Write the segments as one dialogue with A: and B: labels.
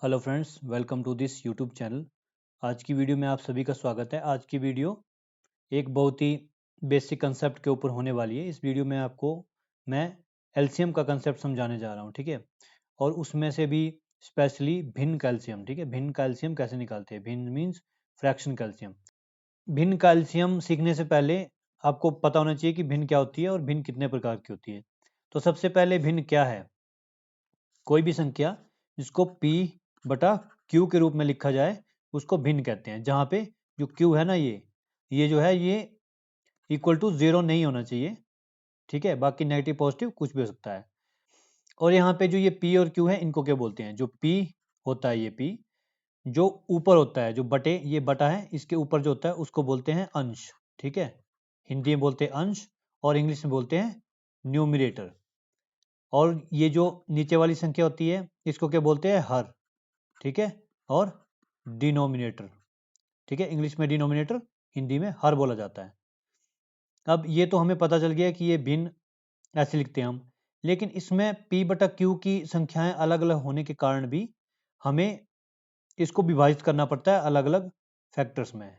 A: Hello friends, welcome to this YouTube channel. आज की video में आप सभी का स्वागत है। आज की वीडियो एक बहुत ही बेसिक कंसेप्ट के ऊपर होने वाली है। इस वीडियो में आपको मैं एलसीएम का कंसेप्ट समझाने जा रहा हूँ, ठीक है। और उसमें से भी स्पेशली भिन्न कैल्शियम, ठीक है। भिन्न कैल्शियम कैसे निकालते हैं, भिन्न मीन्स फ्रैक्शन कैल्शियम। भिन्न कैल्शियम सीखने से पहले आपको पता होना चाहिए कि भिन्न क्या होती है और भिन्न कितने प्रकार की होती है। तो सबसे पहले भिन्न क्या है? कोई भी संख्या जिसको P बटा Q के रूप में लिखा जाए उसको भिन्न कहते हैं। जहाँ पे जो Q है ना, ये जो है ये इक्वल टू 0 नहीं होना चाहिए, ठीक है। बाकी नेगेटिव पॉजिटिव कुछ भी हो सकता है। और यहाँ पे जो ये P और Q है इनको क्या बोलते हैं? जो P होता है, ये P जो ऊपर होता है, जो बटे ये बटा है, इसके ऊपर जो होता है उसको बोलते हैं अंश, ठीक है। हिंदी में बोलते हैं अंश और इंग्लिश में बोलते हैं न्यूमरेटर। और ये जो नीचे वाली संख्या होती है इसको क्या बोलते हैं? हर, ठीक है। और डिनोमिनेटर, ठीक है। इंग्लिश में डिनोमिनेटर, हिंदी में हर बोला जाता है। अब ये तो हमें पता चल गया कि ये भिन्न ऐसे लिखते हैं हम, लेकिन इसमें P बटा Q की संख्याएं अलग अलग होने के कारण भी हमें इसको विभाजित करना पड़ता है अलग अलग फैक्टर्स में।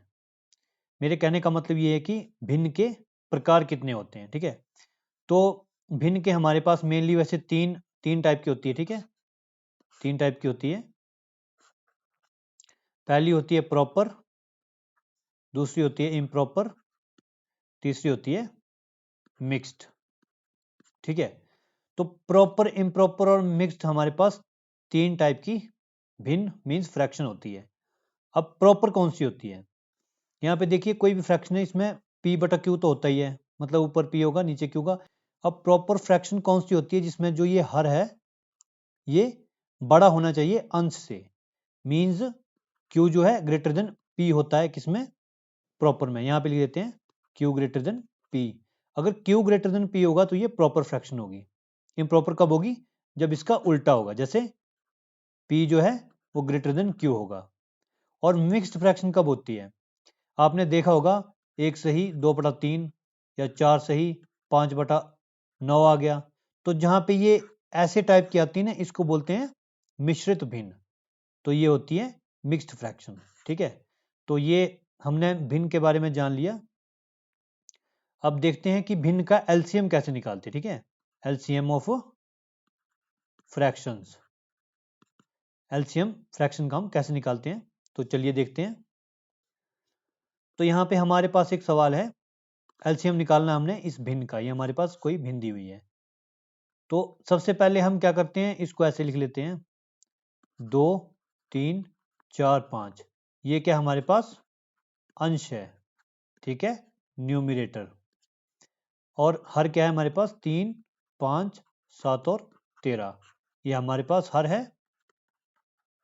A: मेरे कहने का मतलब ये है कि भिन्न के प्रकार कितने होते हैं, ठीक है। तो भिन्न के हमारे पास मेनली वैसे तीन तीन टाइप की होती है, ठीक है। तीन टाइप की होती है। पहली होती है प्रॉपर, दूसरी होती है इम्प्रॉपर, तीसरी होती है मिक्स्ड, ठीक है। तो प्रॉपर, इम्प्रॉपर और मिक्स्ड हमारे पास तीन टाइप की भिन्न मीन्स फ्रैक्शन होती है। अब प्रॉपर कौन सी होती है? यहाँ पे देखिए, कोई भी फ्रैक्शन है इसमें P बटा Q तो होता ही है, मतलब ऊपर P होगा नीचे Q का। अब प्रॉपर फ्रैक्शन कौन सी होती है? जिसमें जो ये हर है ये बड़ा होना चाहिए अंश से, मीन्स Q जो है ग्रेटर देन P होता है। किसमें? प्रॉपर में। यहाँ पे लिख देते हैं Q ग्रेटर देन P। अगर Q ग्रेटर देन P होगा तो ये प्रॉपर फ्रैक्शन होगी। इम्प्रॉपर कब होगी? जब इसका उल्टा होगा, जैसे P जो है वो ग्रेटर देन Q होगा। और मिक्स्ड फ्रैक्शन कब होती है? आपने देखा होगा एक सही 2/3 या 4 सही 5/9 आ गया। तो जहाँ पे ये ऐसे टाइप की आती है ना, इसको बोलते हैं मिश्रित भिन्न। तो ये होती है मिक्स्ड फ्रैक्शन, ठीक है। तो ये हमने भिन्न के बारे में जान लिया। अब देखते हैं कि भिन्न का एलसीएम कैसे निकालते हैं, ठीक है। LCM of fractions, LCM fraction का हम कैसे निकालते हैं, तो चलिए देखते हैं। तो यहाँ पे हमारे पास एक सवाल है, एलसीएम निकालना हमने इस भिन्न का। ये हमारे पास कोई भिन्न दी हुई है। तो सबसे पहले हम क्या करते हैं, इसको ऐसे लिख लेते हैं 2 3 4 5। ये क्या हमारे पास अंश है, ठीक है, न्यूमरेटर। और हर क्या है हमारे पास? 3 5 7 और 13। ये हमारे पास हर है,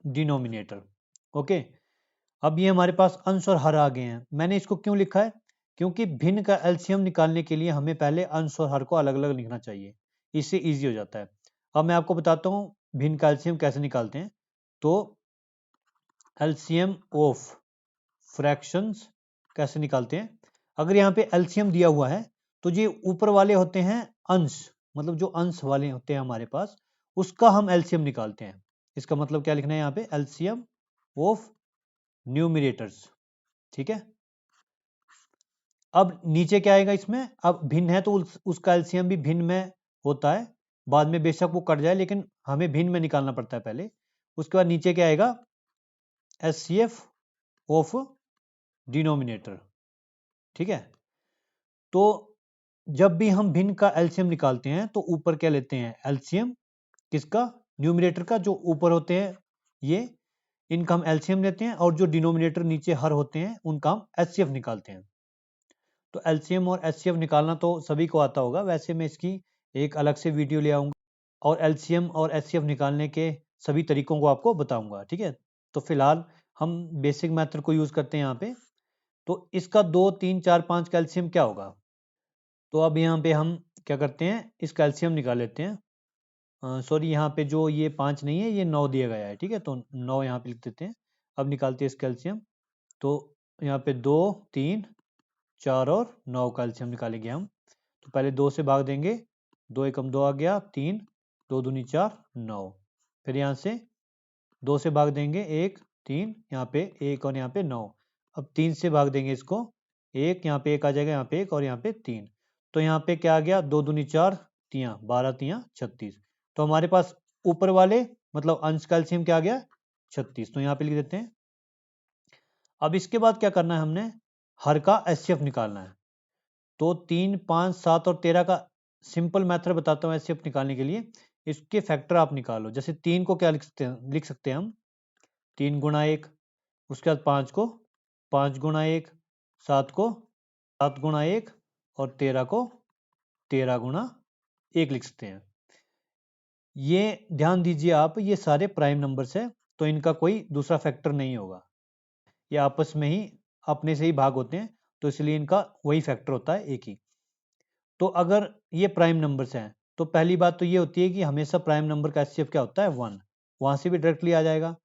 A: डिनोमिनेटर। ओके। अब ये हमारे पास अंश और हर आ गए हैं। मैंने इसको क्यों लिखा है? क्योंकि भिन्न का एलसीएम निकालने के लिए हमें पहले अंश और हर को अलग अलग लिखना चाहिए, इससे इजी हो जाता है। अब मैं आपको बताता हूँ भिन्न का एलसीएम कैसे निकालते हैं। तो एलसीएम ऑफ फ्रैक्शंस कैसे निकालते हैं? अगर यहाँ पे एलसीएम दिया हुआ है तो ये ऊपर वाले होते हैं अंश, मतलब जो अंश वाले होते हैं हमारे पास, उसका हम एलसीएम निकालते हैं। इसका मतलब क्या लिखना है यहाँ पे? एलसीएम ऑफ न्यूमरेटर्स, ठीक है। अब नीचे क्या आएगा इसमें? अब भिन्न है तो उसका एलसीएम भी भिन्न में होता है। बाद में बेशक वो कट जाए, लेकिन हमें भिन्न में निकालना पड़ता है पहले। उसके बाद नीचे क्या आएगा? एचसीएफ ऑफ डिनोमिनेटर, ठीक है। तो जब भी हम भिन्न का एलसीएम निकालते हैं तो ऊपर क्या लेते हैं? एलसीएम किसका? न्यूमरेटर का। जो ऊपर होते हैं ये, इनका हम एलसीएम लेते हैं, और जो डिनोमिनेटर नीचे हर होते हैं उनका हम एचसीएफ निकालते हैं। तो एलसीएम और एचसीएफ निकालना तो सभी को आता होगा। वैसे मैं इसकी एक अलग से वीडियो ले आऊँगा और एलसीएम और एचसीएफ निकालने के सभी तरीकों को आपको बताऊँगा, ठीक है। तो फिलहाल हम बेसिक मेथड को यूज़ करते हैं यहाँ पे। तो इसका 2 3 4 5 का एलसीएम क्या होगा? तो अब यहाँ पे हम क्या करते हैं, इस कैल्शियम निकाल लेते हैं। सॉरी, यहाँ पे जो ये 5 नहीं है, ये 9 दिया गया है, ठीक है। तो 9 यहाँ पे लिख देते हैं। अब निकालते हैं इस कैल्शियम। तो यहाँ पे 2 3 4 और 9 कैल्शियम निकालेंगे हम। तो पहले 2 से भाग देंगे, 2 एकम 2 आ गया, 3 2 दूनी 4 9। फिर यहाँ से 2 से भाग देंगे 1 3, यहाँ पे 1 और यहाँ पे 9। अब 3 से भाग देंगे इसको 1, यहाँ पे 1 आ जाएगा, यहाँ पे 1 और यहाँ पे 3। तो यहाँ पे क्या आ गया, 2 दूनी 4, तियाँ 12 तियाँ 36। तो हमारे पास ऊपर वाले मतलब अंश का एलसीएम क्या आ गया, 36। तो यहाँ पे लिख देते हैं। अब इसके बाद क्या करना है, हमने हर का एचसीएफ निकालना है। तो 3 5 7 और 13 का सिंपल मेथड बताता हूँ एचसीएफ निकालने के लिए। इसके फैक्टर आप निकालो। जैसे 3 को क्या लिख सकते हैं हम, 3 गुणा 1, उसके बाद 5 को 5 गुणा 1, 7 को 7 गुणा 1 और 13 को 13 गुणा 1 लिख सकते हैं। ये ध्यान दीजिए आप, ये सारे प्राइम नंबर्स है, तो इनका कोई दूसरा फैक्टर नहीं होगा, ये आपस में ही अपने से ही भाग होते हैं, तो इसलिए इनका वही फैक्टर होता है, एक ही। तो अगर ये प्राइम नंबर्स हैं तो पहली बात तो ये होती है कि हमेशा प्राइम नंबर का एचसीएफ क्या होता है, 1। वहां से भी डायरेक्टली आ जाएगा।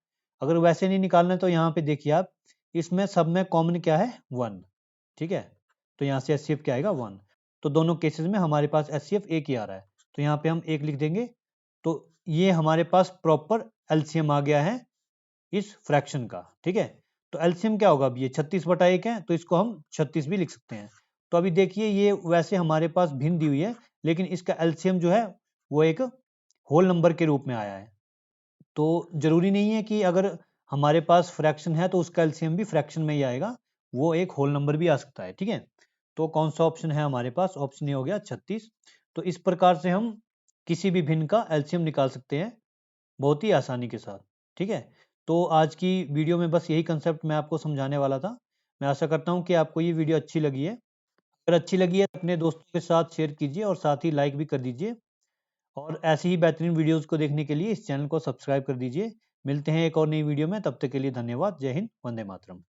A: अगर वैसे नहीं निकालना है तो यहाँ पे देखिए आप, इसमें सब में कॉमन क्या है, 1। ठीक है, तो यहाँ से एचसीएफ क्या आएगा, 1। तो दोनों केसेस में हमारे पास एचसीएफ एक ही आ रहा है, तो यहाँ पे हम 1 लिख देंगे। तो ये हमारे पास प्रॉपर एलसीएम आ गया है इस फ्रैक्शन का। ठीक है, तो एलसीएम क्या होगा, अब ये 36/1 है, तो इसको हम 36 भी लिख सकते हैं। तो अभी देखिए, ये वैसे हमारे पास भिन्न दी हुई है, लेकिन इसका एलसीएम जो है वो एक होल नंबर के रूप में आया है। तो जरूरी नहीं है कि अगर हमारे पास फ्रैक्शन है तो उसका एलसीएम भी फ्रैक्शन में ही आएगा, वो एक होल नंबर भी आ सकता है। ठीक है, तो कौन सा ऑप्शन है हमारे पास, ऑप्शन ए हो गया 36। तो इस प्रकार से हम किसी भी भिन्न का एलसीएम निकाल सकते हैं बहुत ही आसानी के साथ। ठीक है, तो आज की वीडियो में बस यही कंसेप्ट मैं आपको समझाने वाला था। मैं आशा करता हूँ कि आपको ये वीडियो अच्छी लगी है। अगर अच्छी लगी है तो अपने दोस्तों के साथ शेयर कीजिए और साथ ही लाइक भी कर दीजिए। और ऐसी ही बेहतरीन वीडियोस को देखने के लिए इस चैनल को सब्सक्राइब कर दीजिए। मिलते हैं एक और नई वीडियो में, तब तक के लिए धन्यवाद। जय हिंद, वंदे मातरम।